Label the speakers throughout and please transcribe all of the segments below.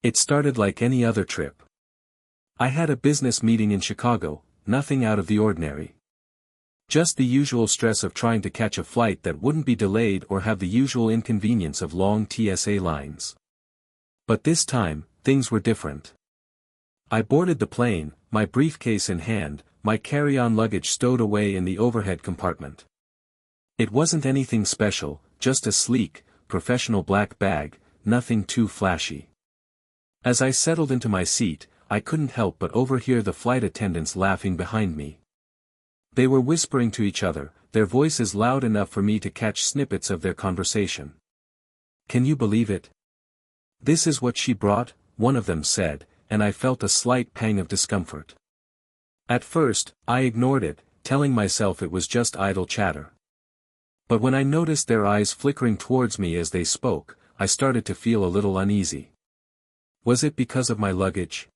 Speaker 1: It started like any other trip. I had a business meeting in Chicago, nothing out of the ordinary. Just the usual stress of trying to catch a flight that wouldn't be delayed or have the usual inconvenience of long TSA lines. But this time, things were different. I boarded the plane, my briefcase in hand, my carry-on luggage stowed away in the overhead compartment. It wasn't anything special, just a sleek, professional black bag, nothing too flashy. As I settled into my seat, I couldn't help but overhear the flight attendants laughing behind me. They were whispering to each other, their voices loud enough for me to catch snippets of their conversation. "Can you believe it? This is what she brought," one of them said, and I felt a slight pang of discomfort. At first, I ignored it, telling myself it was just idle chatter. But when I noticed their eyes flickering towards me as they spoke, I started to feel a little uneasy. Was it because of my luggage?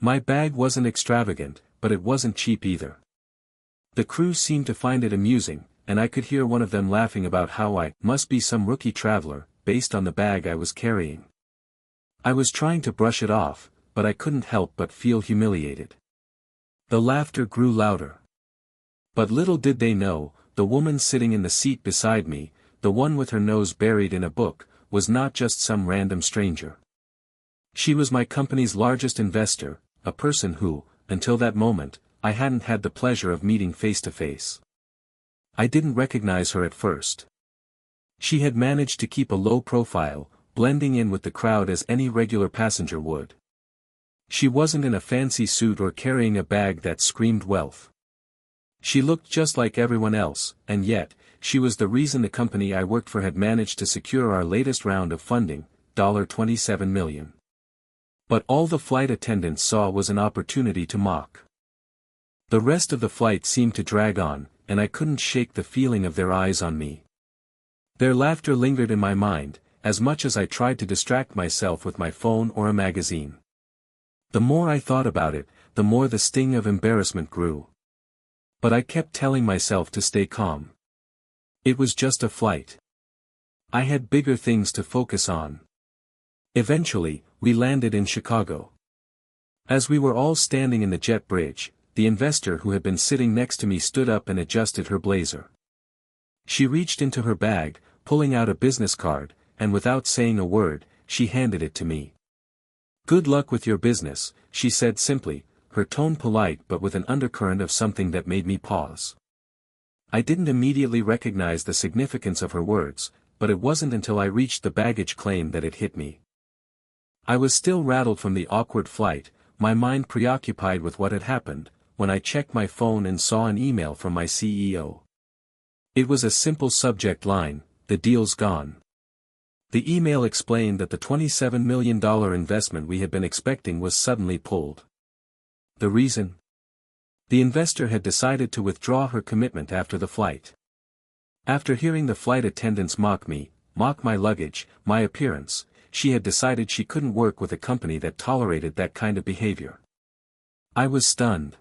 Speaker 1: My bag wasn't extravagant, but it wasn't cheap either. The crew seemed to find it amusing, and I could hear one of them laughing about how I must be some rookie traveler, based on the bag I was carrying. I was trying to brush it off, but I couldn't help but feel humiliated. The laughter grew louder. But little did they know, the woman sitting in the seat beside me, the one with her nose buried in a book, was not just some random stranger. She was my company's largest investor, a person who, until that moment, I hadn't had the pleasure of meeting face to face. I didn't recognize her at first. She had managed to keep a low profile, blending in with the crowd as any regular passenger would. She wasn't in a fancy suit or carrying a bag that screamed wealth. She looked just like everyone else, and yet, she was the reason the company I worked for had managed to secure our latest round of funding, $27 million. But all the flight attendants saw was an opportunity to mock. The rest of the flight seemed to drag on, and I couldn't shake the feeling of their eyes on me. Their laughter lingered in my mind, as much as I tried to distract myself with my phone or a magazine. The more I thought about it, the more the sting of embarrassment grew. But I kept telling myself to stay calm. It was just a flight. I had bigger things to focus on. Eventually, we landed in Chicago. As we were all standing in the jet bridge, the investor who had been sitting next to me stood up and adjusted her blazer. She reached into her bag, pulling out a business card, and without saying a word, she handed it to me. "Good luck with your business," she said simply, her tone polite but with an undercurrent of something that made me pause. I didn't immediately recognize the significance of her words, but it wasn't until I reached the baggage claim that it hit me. I was still rattled from the awkward flight, my mind preoccupied with what had happened, when I checked my phone and saw an email from my CEO. It was a simple subject line, "The deal's gone." The email explained that the $27 million investment we had been expecting was suddenly pulled. The reason? The investor had decided to withdraw her commitment after the flight. After hearing the flight attendants mock me, mock my luggage, my appearance, she had decided she couldn't work with a company that tolerated that kind of behavior. I was stunned.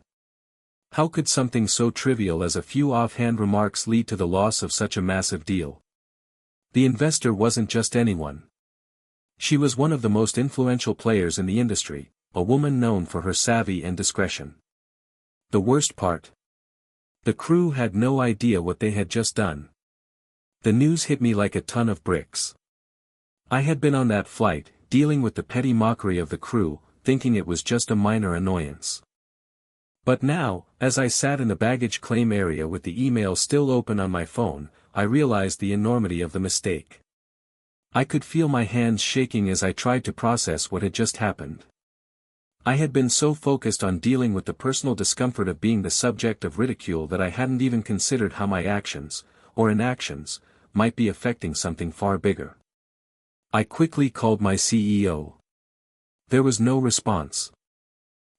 Speaker 1: How could something so trivial as a few offhand remarks lead to the loss of such a massive deal? The investor wasn't just anyone. She was one of the most influential players in the industry, a woman known for her savvy and discretion. The worst part? The crew had no idea what they had just done. The news hit me like a ton of bricks. I had been on that flight, dealing with the petty mockery of the crew, thinking it was just a minor annoyance. But now, as I sat in the baggage claim area with the email still open on my phone, I realized the enormity of the mistake. I could feel my hands shaking as I tried to process what had just happened. I had been so focused on dealing with the personal discomfort of being the subject of ridicule that I hadn't even considered how my actions, or inactions, might be affecting something far bigger. I quickly called my CEO. There was no response.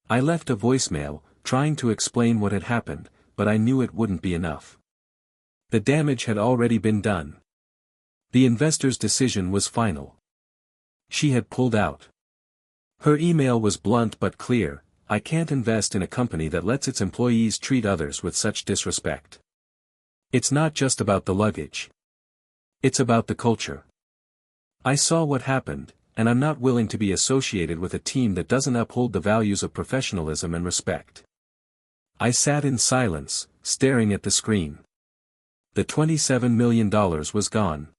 Speaker 1: I left a voicemail, trying to explain what had happened, but I knew it wouldn't be enough. The damage had already been done. The investor's decision was final. She had pulled out. Her email was blunt but clear: "I can't invest in a company that lets its employees treat others with such disrespect. It's not just about the luggage. It's about the culture." I saw what happened, and I'm not willing to be associated with a team that doesn't uphold the values of professionalism and respect. I sat in silence, staring at the screen. The $27 million was gone.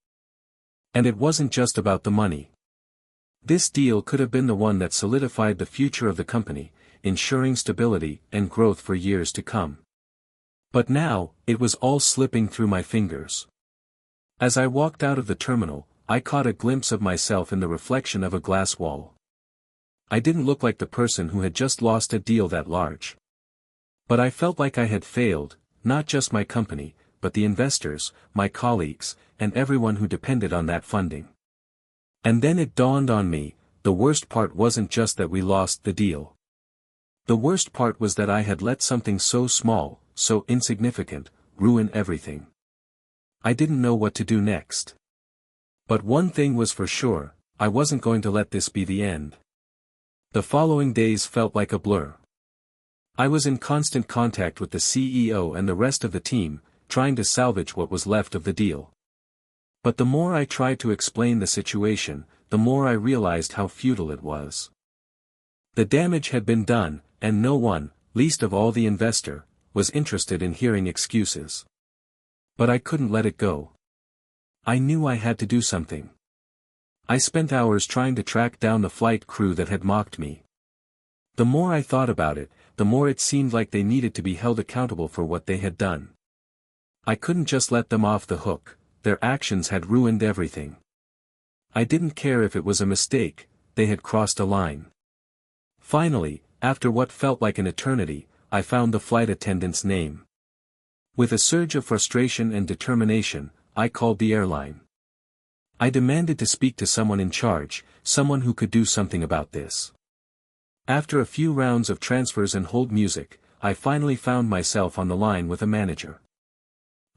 Speaker 1: And it wasn't just about the money. This deal could have been the one that solidified the future of the company, ensuring stability and growth for years to come. But now, it was all slipping through my fingers. As I walked out of the terminal, I caught a glimpse of myself in the reflection of a glass wall. I didn't look like the person who had just lost a deal that large. But I felt like I had failed, not just my company, but the investors, my colleagues, and everyone who depended on that funding. And then it dawned on me, the worst part wasn't just that we lost the deal. The worst part was that I had let something so small, so insignificant, ruin everything. I didn't know what to do next. But one thing was for sure, I wasn't going to let this be the end. The following days felt like a blur. I was in constant contact with the CEO and the rest of the team, trying to salvage what was left of the deal. But the more I tried to explain the situation, the more I realized how futile it was. The damage had been done, and no one, least of all the investor, was interested in hearing excuses. But I couldn't let it go. I knew I had to do something. I spent hours trying to track down the flight crew that had mocked me. The more I thought about it, the more it seemed like they needed to be held accountable for what they had done. I couldn't just let them off the hook. Their actions had ruined everything. I didn't care if it was a mistake, they had crossed a line. Finally, after what felt like an eternity, I found the flight attendant's name. With a surge of frustration and determination, I called the airline. I demanded to speak to someone in charge, someone who could do something about this. After a few rounds of transfers and hold music, I finally found myself on the line with a manager.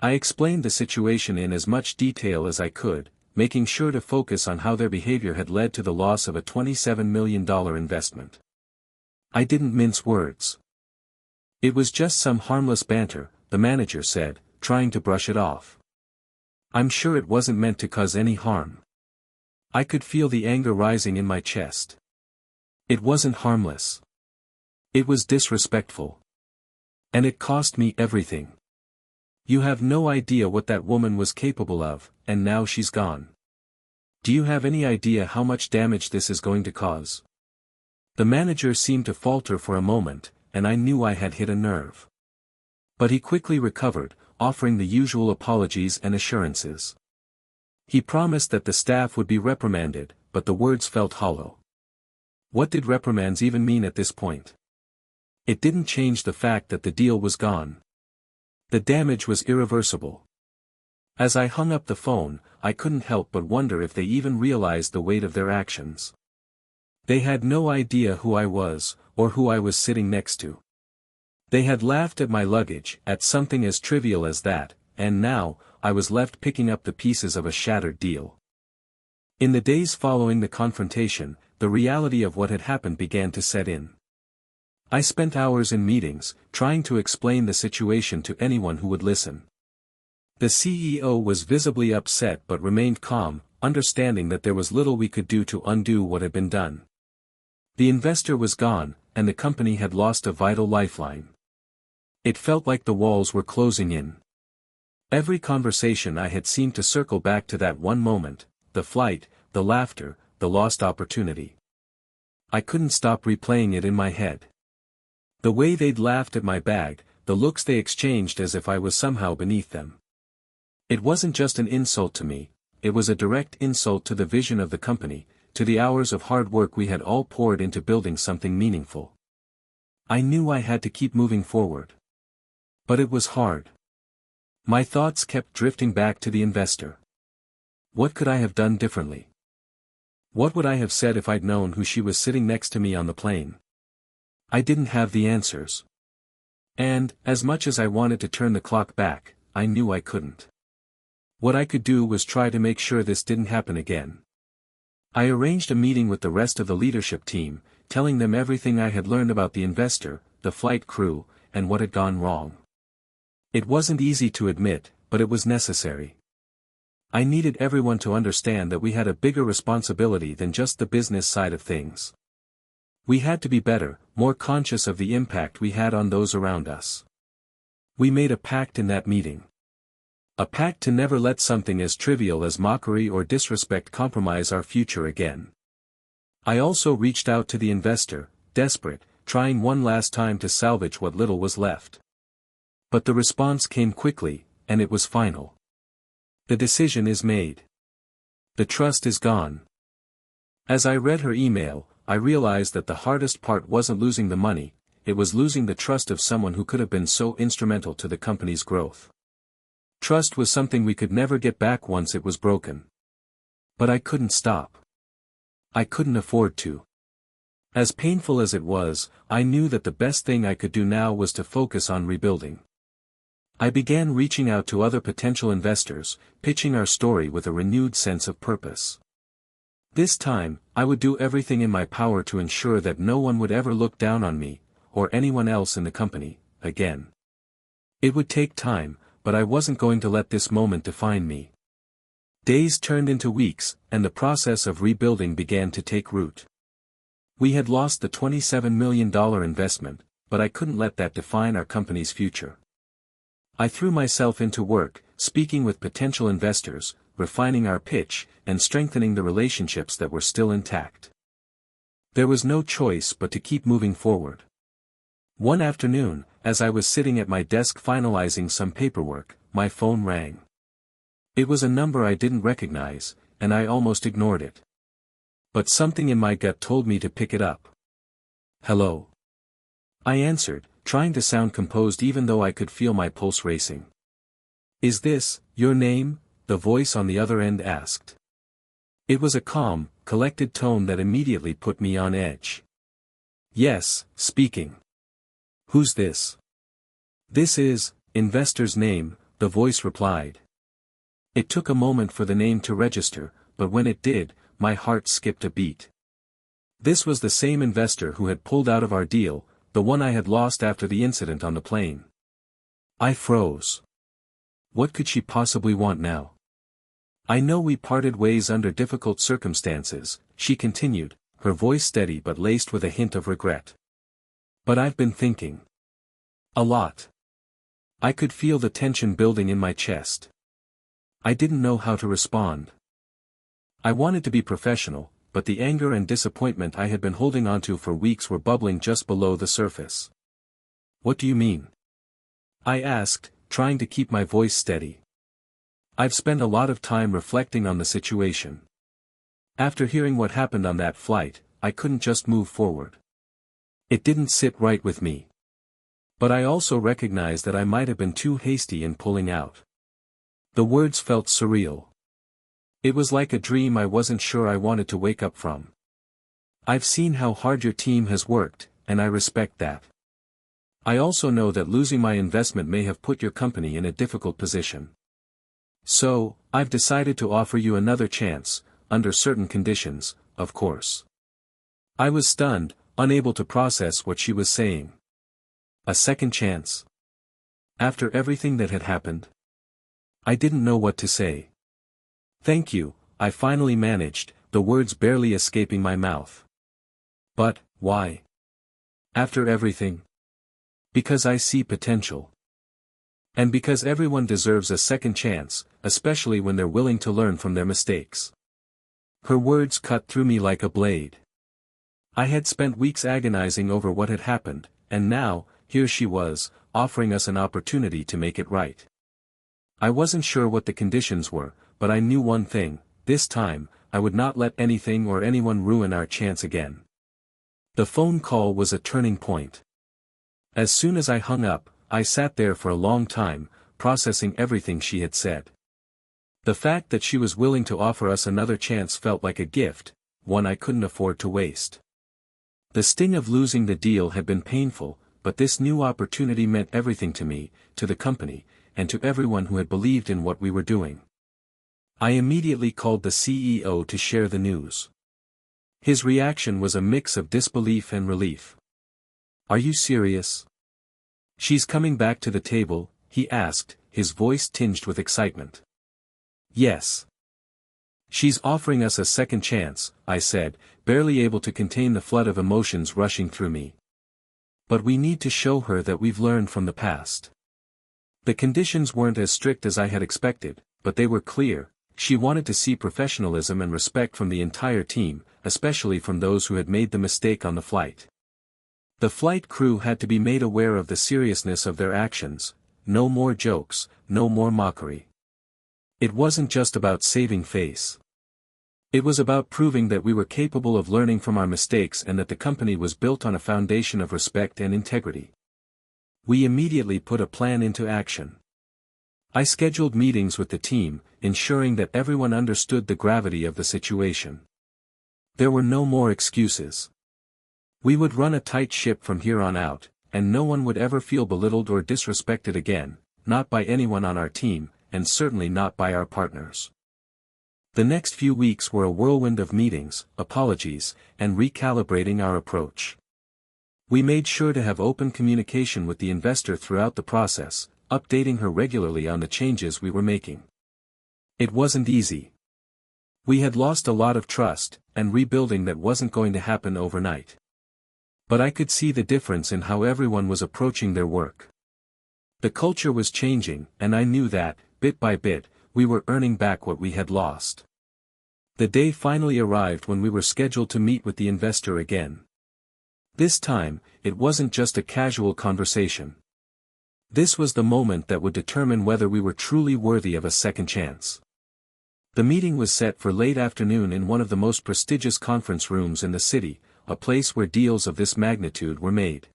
Speaker 1: I explained the situation in as much detail as I could, making sure to focus on how their behavior had led to the loss of a $27 million investment. I didn't mince words. It was just some harmless banter, the manager said, trying to brush it off. I'm sure it wasn't meant to cause any harm. I could feel the anger rising in my chest. It wasn't harmless. It was disrespectful. And it cost me everything. You have no idea what that woman was capable of, and now she's gone. Do you have any idea how much damage this is going to cause? The manager seemed to falter for a moment, and I knew I had hit a nerve. But he quickly recovered, offering the usual apologies and assurances. He promised that the staff would be reprimanded, but the words felt hollow. What did reprimands even mean at this point? It didn't change the fact that the deal was gone. The damage was irreversible. As I hung up the phone, I couldn't help but wonder if they even realized the weight of their actions. They had no idea who I was, or who I was sitting next to. They had laughed at my luggage, at something as trivial as that, and now, I was left picking up the pieces of a shattered deal. In the days following the confrontation, the reality of what had happened began to set in. I spent hours in meetings, trying to explain the situation to anyone who would listen. The CEO was visibly upset but remained calm, understanding that there was little we could do to undo what had been done. The investor was gone, and the company had lost a vital lifeline. It felt like the walls were closing in. Every conversation I had seemed to circle back to that one moment, the flight, the laughter, the lost opportunity. I couldn't stop replaying it in my head. The way they'd laughed at my bag, the looks they exchanged as if I was somehow beneath them. It wasn't just an insult to me, it was a direct insult to the vision of the company, to the hours of hard work we had all poured into building something meaningful. I knew I had to keep moving forward. But it was hard. My thoughts kept drifting back to the investor. What could I have done differently? What would I have said if I'd known who she was sitting next to me on the plane? I didn't have the answers. And, as much as I wanted to turn the clock back, I knew I couldn't. What I could do was try to make sure this didn't happen again. I arranged a meeting with the rest of the leadership team, telling them everything I had learned about the investor, the flight crew, and what had gone wrong. It wasn't easy to admit, but it was necessary. I needed everyone to understand that we had a bigger responsibility than just the business side of things. We had to be better, more conscious of the impact we had on those around us. We made a pact in that meeting. A pact to never let something as trivial as mockery or disrespect compromise our future again. I also reached out to the investor, desperate, trying one last time to salvage what little was left. But the response came quickly, and it was final. The decision is made. The trust is gone. As I read her email, I realized that the hardest part wasn't losing the money, it was losing the trust of someone who could have been so instrumental to the company's growth. Trust was something we could never get back once it was broken. But I couldn't stop. I couldn't afford to. As painful as it was, I knew that the best thing I could do now was to focus on rebuilding. I began reaching out to other potential investors, pitching our story with a renewed sense of purpose. This time, I would do everything in my power to ensure that no one would ever look down on me, or anyone else in the company, again. It would take time, but I wasn't going to let this moment define me. Days turned into weeks, and the process of rebuilding began to take root. We had lost the $27 million investment, but I couldn't let that define our company's future. I threw myself into work, speaking with potential investors, refining our pitch, and strengthening the relationships that were still intact. There was no choice but to keep moving forward. One afternoon, as I was sitting at my desk finalizing some paperwork, my phone rang. It was a number I didn't recognize, and I almost ignored it. But something in my gut told me to pick it up. "Hello?" I answered, trying to sound composed even though I could feel my pulse racing. "Is this your name?" the voice on the other end asked. It was a calm, collected tone that immediately put me on edge. "Yes, speaking." "Who's this?" "This is, investor's name," the voice replied. It took a moment for the name to register, but when it did, my heart skipped a beat. This was the same investor who had pulled out of our deal, the one I had lost after the incident on the plane. I froze. What could she possibly want now? "I know we parted ways under difficult circumstances," she continued, her voice steady but laced with a hint of regret. "But I've been thinking. A lot." I could feel the tension building in my chest. I didn't know how to respond. I wanted to be professional, but the anger and disappointment I had been holding onto for weeks were bubbling just below the surface. "What do you mean?" I asked, trying to keep my voice steady. "I've spent a lot of time reflecting on the situation. After hearing what happened on that flight, I couldn't just move forward. It didn't sit right with me. But I also recognized that I might have been too hasty in pulling out." The words felt surreal. It was like a dream I wasn't sure I wanted to wake up from. "I've seen how hard your team has worked, and I respect that. I also know that losing my investment may have put your company in a difficult position. So, I've decided to offer you another chance, under certain conditions, of course." I was stunned, unable to process what she was saying. A second chance? After everything that had happened? I didn't know what to say. "Thank you," I finally managed, the words barely escaping my mouth. "But, why? After everything?" "Because I see potential. And because everyone deserves a second chance, especially when they're willing to learn from their mistakes." Her words cut through me like a blade. I had spent weeks agonizing over what had happened, and now, here she was, offering us an opportunity to make it right. I wasn't sure what the conditions were, but I knew one thing: this time, I would not let anything or anyone ruin our chance again. The phone call was a turning point. As soon as I hung up, I sat there for a long time, processing everything she had said. The fact that she was willing to offer us another chance felt like a gift, one I couldn't afford to waste. The sting of losing the deal had been painful, but this new opportunity meant everything to me, to the company, and to everyone who had believed in what we were doing. I immediately called the CEO to share the news. His reaction was a mix of disbelief and relief. "Are you serious? She's coming back to the table?" he asked, his voice tinged with excitement. Yes. She's offering us a second chance, I said, barely able to contain the flood of emotions rushing through me. But we need to show her that we've learned from the past. The conditions weren't as strict as I had expected, but they were clear. She wanted to see professionalism and respect from the entire team, especially from those who had made the mistake on the flight. The flight crew had to be made aware of the seriousness of their actions. No more jokes, no more mockery. It wasn't just about saving face. It was about proving that we were capable of learning from our mistakes and that the company was built on a foundation of respect and integrity. We immediately put a plan into action. I scheduled meetings with the team, ensuring that everyone understood the gravity of the situation. There were no more excuses. We would run a tight ship from here on out, and no one would ever feel belittled or disrespected again, not by anyone on our team, and certainly not by our partners. The next few weeks were a whirlwind of meetings, apologies, and recalibrating our approach. We made sure to have open communication with the investor throughout the process, updating her regularly on the changes we were making. It wasn't easy. We had lost a lot of trust, and rebuilding that wasn't going to happen overnight. But I could see the difference in how everyone was approaching their work. The culture was changing, and I knew that, bit by bit, we were earning back what we had lost. The day finally arrived when we were scheduled to meet with the investor again. This time, it wasn't just a casual conversation. This was the moment that would determine whether we were truly worthy of a second chance. The meeting was set for late afternoon in one of the most prestigious conference rooms in the city, a place where deals of this magnitude were made.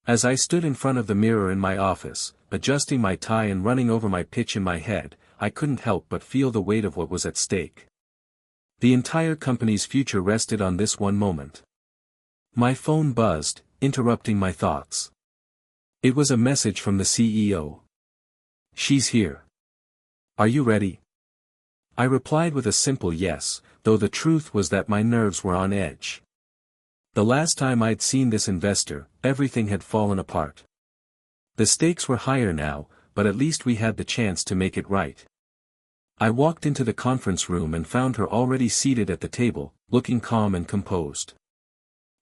Speaker 1: As I stood in front of the mirror in my office, adjusting my tie and running over my pitch in my head, I couldn't help but feel the weight of what was at stake. The entire company's future rested on this one moment. My phone buzzed, interrupting my thoughts. It was a message from the CEO. "She's here. Are you ready?" I replied with a simple yes, though the truth was that my nerves were on edge. The last time I'd seen this investor, everything had fallen apart. The stakes were higher now, but at least we had the chance to make it right. I walked into the conference room and found her already seated at the table, looking calm and composed.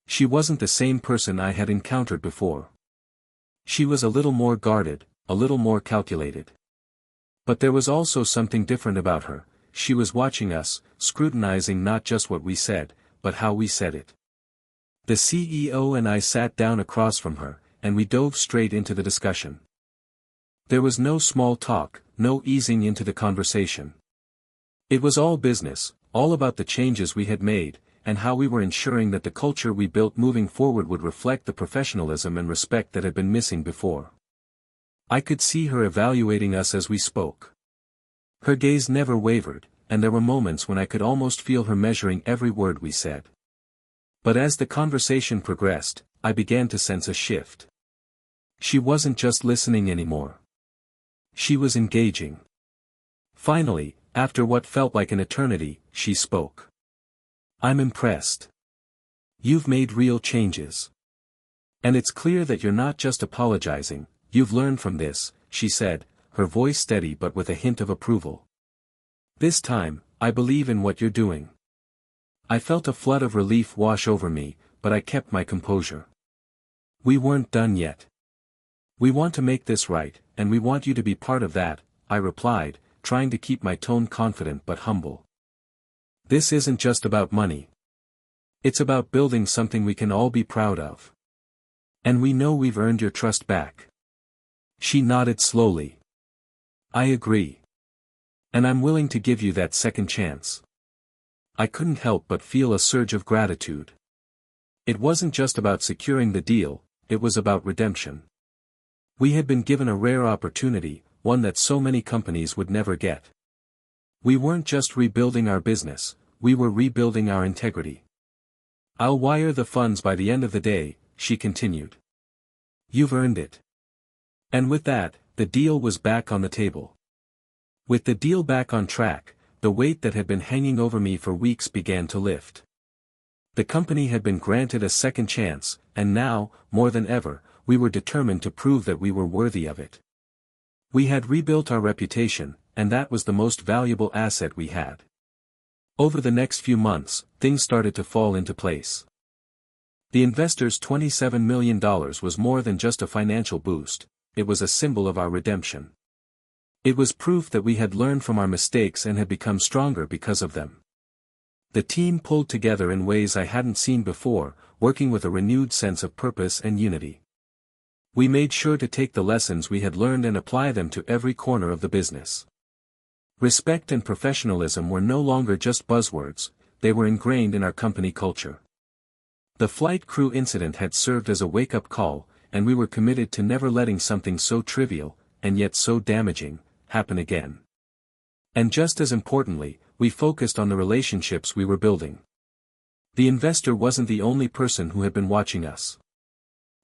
Speaker 1: She wasn't the same person I had encountered before. She was a little more guarded, a little more calculated. But there was also something different about her. She was watching us, scrutinizing not just what we said, but how we said it. The CEO and I sat down across from her, and we dove straight into the discussion. There was no small talk, no easing into the conversation. It was all business, all about the changes we had made, and how we were ensuring that the culture we built moving forward would reflect the professionalism and respect that had been missing before. I could see her evaluating us as we spoke. Her gaze never wavered, and there were moments when I could almost feel her measuring every word we said. But as the conversation progressed, I began to sense a shift. She wasn't just listening anymore. She was engaging. Finally, after what felt like an eternity, she spoke. "I'm impressed. You've made real changes. And it's clear that you're not just apologizing, you've learned from this," she said, her voice steady but with a hint of approval. "This time, I believe in what you're doing." I felt a flood of relief wash over me, but I kept my composure. "We weren't done yet. We want to make this right, and we want you to be part of that," I replied, trying to keep my tone confident but humble. "This isn't just about money. It's about building something we can all be proud of. And we know we've earned your trust back." She nodded slowly. "I agree. And I'm willing to give you that second chance." I couldn't help but feel a surge of gratitude. It wasn't just about securing the deal, it was about redemption. We had been given a rare opportunity, one that so many companies would never get. We weren't just rebuilding our business, we were rebuilding our integrity. "I'll wire the funds by the end of the day," she continued. "You've earned it." And with that, the deal was back on the table. With the deal back on track, the weight that had been hanging over me for weeks began to lift. The company had been granted a second chance, and now, more than ever, we were determined to prove that we were worthy of it. We had rebuilt our reputation, and that was the most valuable asset we had. Over the next few months, things started to fall into place. The investors' $27 million was more than just a financial boost, it was a symbol of our redemption. It was proof that we had learned from our mistakes and had become stronger because of them. The team pulled together in ways I hadn't seen before, working with a renewed sense of purpose and unity. We made sure to take the lessons we had learned and apply them to every corner of the business. Respect and professionalism were no longer just buzzwords, they were ingrained in our company culture. The flight crew incident had served as a wake-up call, and we were committed to never letting something so trivial, and yet so damaging, happen again. And just as importantly, we focused on the relationships we were building. The investor wasn't the only person who had been watching us.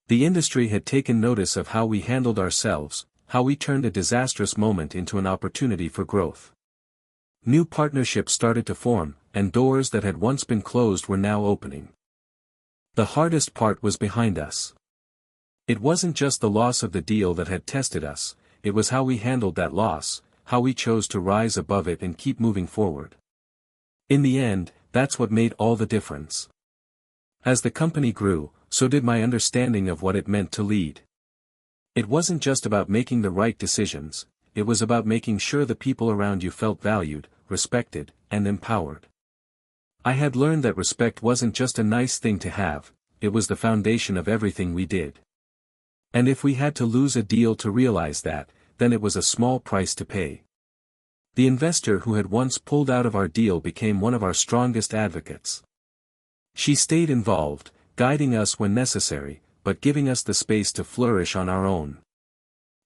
Speaker 1: The industry had taken notice of how we handled ourselves, how we turned a disastrous moment into an opportunity for growth. New partnerships started to form, and doors that had once been closed were now opening. The hardest part was behind us. It wasn't just the loss of the deal that had tested us, it was how we handled that loss, how we chose to rise above it and keep moving forward. In the end, that's what made all the difference. As the company grew, so did my understanding of what it meant to lead. It wasn't just about making the right decisions, it was about making sure the people around you felt valued, respected, and empowered. I had learned that respect wasn't just a nice thing to have, it was the foundation of everything we did. And if we had to lose a deal to realize that, then it was a small price to pay. The investor who had once pulled out of our deal became one of our strongest advocates. She stayed involved, guiding us when necessary, but giving us the space to flourish on our own.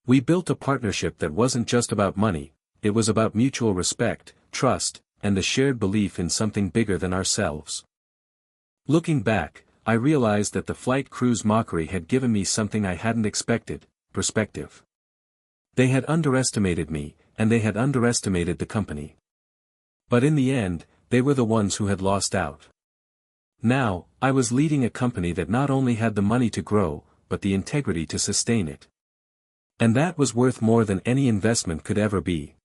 Speaker 1: We built a partnership that wasn't just about money, it was about mutual respect, trust, and the shared belief in something bigger than ourselves. Looking back, I realized that the flight crew's mockery had given me something I hadn't expected: perspective. They had underestimated me, and they had underestimated the company. But in the end, they were the ones who had lost out. Now, I was leading a company that not only had the money to grow, but the integrity to sustain it. And that was worth more than any investment could ever be.